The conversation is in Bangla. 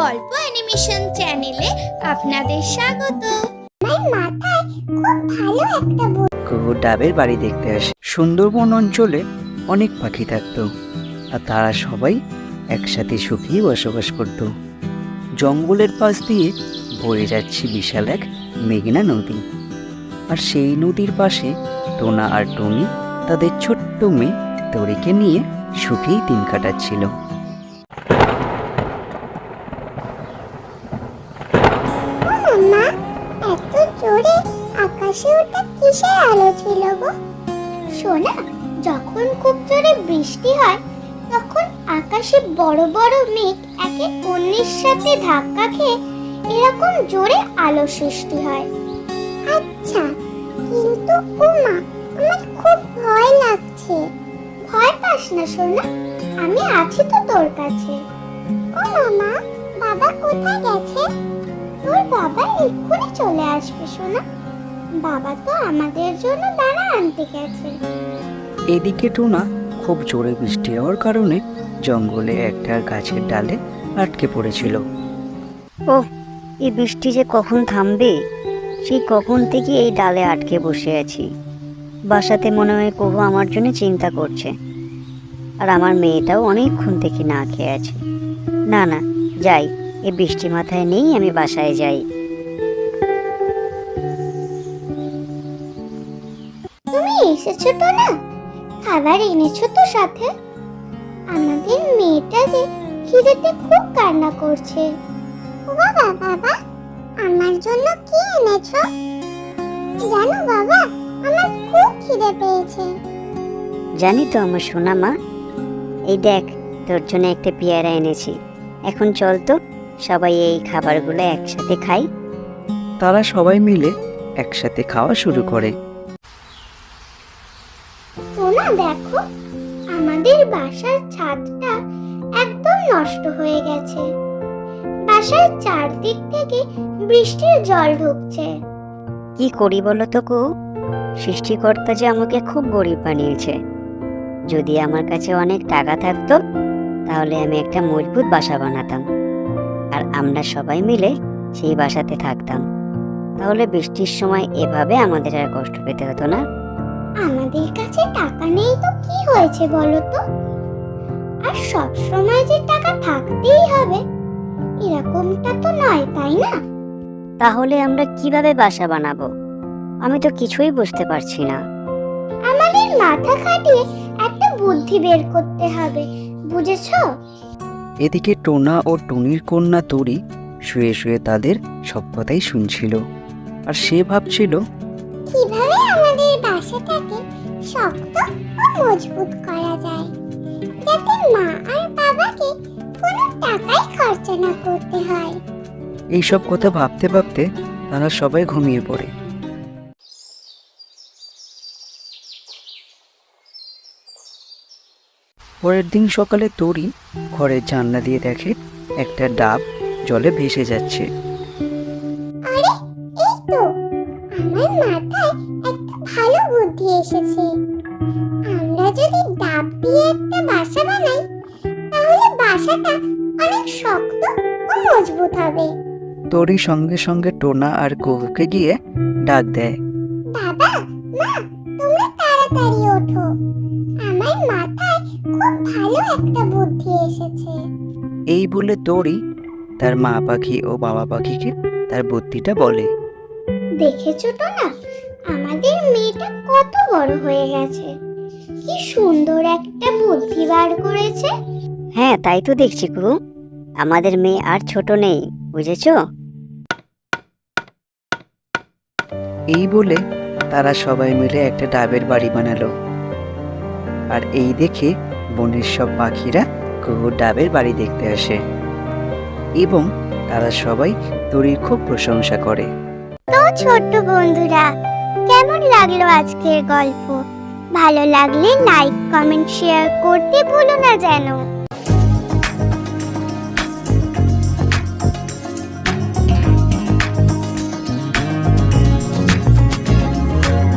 গল্প অ্যানিমেশন চ্যানেলে আপনাদের স্বাগত। আমার মাথায় খুব ভালো একটা কুকুর ডাবের বাড়ি দেখতে আসে। সুন্দরবন অঞ্চলে অনেক পাখি থাকতো, আর তারা সবাই একসাথে সুখেই বসবাস করত। জঙ্গলের পাশ দিয়ে বয়ে যাচ্ছে বিশাল এক মেঘনা নদী, আর সেই নদীর পাশে টোনা আর টনি তাদের ছোট্ট মেয়ে তরিকে নিয়ে সুখেই দিন কাটাচ্ছিল। মা, এত জোরে আকাশে ওটা কিসের আলো ছিল গো? সোনা, যখন খুব জোরে বৃষ্টি হয় তখন আকাশে বড় বড় মেঘ একে অন্যের সাথে ধাক্কা খেয়ে এরকম জোরে আলো সৃষ্টি হয়। আচ্ছা, কিন্তু মা, আমার খুব ভয় লাগছে। ভয় পাস না সোনা, আমি আছি তো তোর কাছে। ও মামা, বাবা কোথায় গেছে? তোর বাবা এক্ষুনি চলে আসবে সোনা। বাবা তো আমাদের জন্য দানা আনতে গেছে। এদিকে টোনা খুব জোরে বৃষ্টি হওয়ার কারণে জঙ্গলে একটা গাছের ডালে আটকে পড়েছিল। ওহ, এই বৃষ্টি যে কখন থামবে, সেই কখন থেকে এই ডালে আটকে বসে আছি। বাসাতে মনে হয় কুহু আমার জন্য চিন্তা করছে, আর আমার মেয়েটাও অনেকক্ষণ থেকে না খেয়ে আছে। না না, যাই, এই বৃষ্টি মাথায় নেই, আমি বাসায় যাই। তুমি এসেছো তো না? খাবার এনেছো তো সাথে? আমাদের মেয়েটা যে খিদেতে খুব কান্না করছে। বাবা, বাবা, আমার জন্য কি এনেছো? জানো বাবা, আমার খুব খিদে পেয়েছে। জানি তো আমার সোনা মা, এই দেখ, তোর জন্য একটা পেয়ারা এনেছি। এখন চল তো, সবাই এই খাবারগুলো একসাথে খাই। তারা সবাই মিলে একসাথে খাওয়া শুরু করে। সোনা, দেখো, আমাদের বাসার ছাদটা একদম নষ্ট হয়ে গেছে। বাসার চারদিক থেকে বৃষ্টির জল ঢুকছে। কি করি বলো তো কুহু? সৃষ্টিকর্তা যে আমাকে খুব গরিব বানিয়েছে। যদি আমার কাছে অনেক টাকা থাকতো তাহলে আমি একটা মজবুত বাসা বানাতাম, আর আমরা সবাই মিলে সেই বাসাতে থাকতাম। তাহলে বৃষ্টির সময় এভাবে আমাদের আর কষ্ট পেতে হতো না। আমাদের কাছে টাকা নেই তো কি হয়েছে বলো তো? আর সব সময় যে টাকা থাকতেই হবে এরকমটা তো নয়, তাই না? তাহলে আমরা কিভাবে বাসা বানাবো? আমি তো কিছুই বুঝতে পারছি না। আমাদের মাথা খাটিয়ে একটা বুদ্ধি বের করতে হবে, বুঝেছো? এদিকে টোনা ও টনির কন্যা তরি শুয়ে শুয়ে তাদের সব কথাই শুনছিল, আর সে ভাবছিল কিভাবে আমাদের বাসাটাকে শক্ত ও মজবুত করা যায়, যাতে মা আর বাবাকে কোনো টাকাই খরচা না করতে হয়। এইসব কথা ভাবতে ভাবতে তারা সবাই ঘুমিয়ে পড়ে। পরের দিন সকালে তরি ঘরের জানলা দিয়ে দেখে একটা ডাব জলে ভেসে যাচ্ছে। আরে, এই তো, আমার মাথায় একটা ভালো বুদ্ধি এসেছে। আমরা যদি ডাব দিয়ে একটা বাসা বানাই তাহলে বাসাটা অনেক শক্ত ও মজবুত হবে। তরি সঙ্গে সঙ্গে টোনা আর কুহুকে গিয়ে ডাক দেয়। বাবা, মা, তোমরা তাড়াতাড়ি ওঠো, আমার মাথায় খুব ভালো একটা বুদ্ধি এসেছে। এই বলে তরি তার মা পাখি ও বাবা পাখিকে তার বুদ্ধিটা বলে। দেখেছো তো না, আমাদের মেয়েটা কত বড় হয়ে গেছে, কি সুন্দর একটা বুদ্ধি বার করেছে। হ্যাঁ, তাই তো দেখছি কুহু, আমাদের মেয়ে আর ছোট নেই, বুঝেছো? এই বলে তারা সবাই মিলে একটা ডাবের বাড়ি বানালো, আর এই দেখে বনের সব পাখিরা কুহুর ডাবের বাড়ি দেখতে আসে, এবং তারা সবাই তরির খুব প্রশংসা করে। তো ছোট্ট বন্ধুরা, কেমন লাগলো আজকের গল্প? ভালো লাগলে লাইক, কমেন্ট, শেয়ার করতে ভুলো না যেন।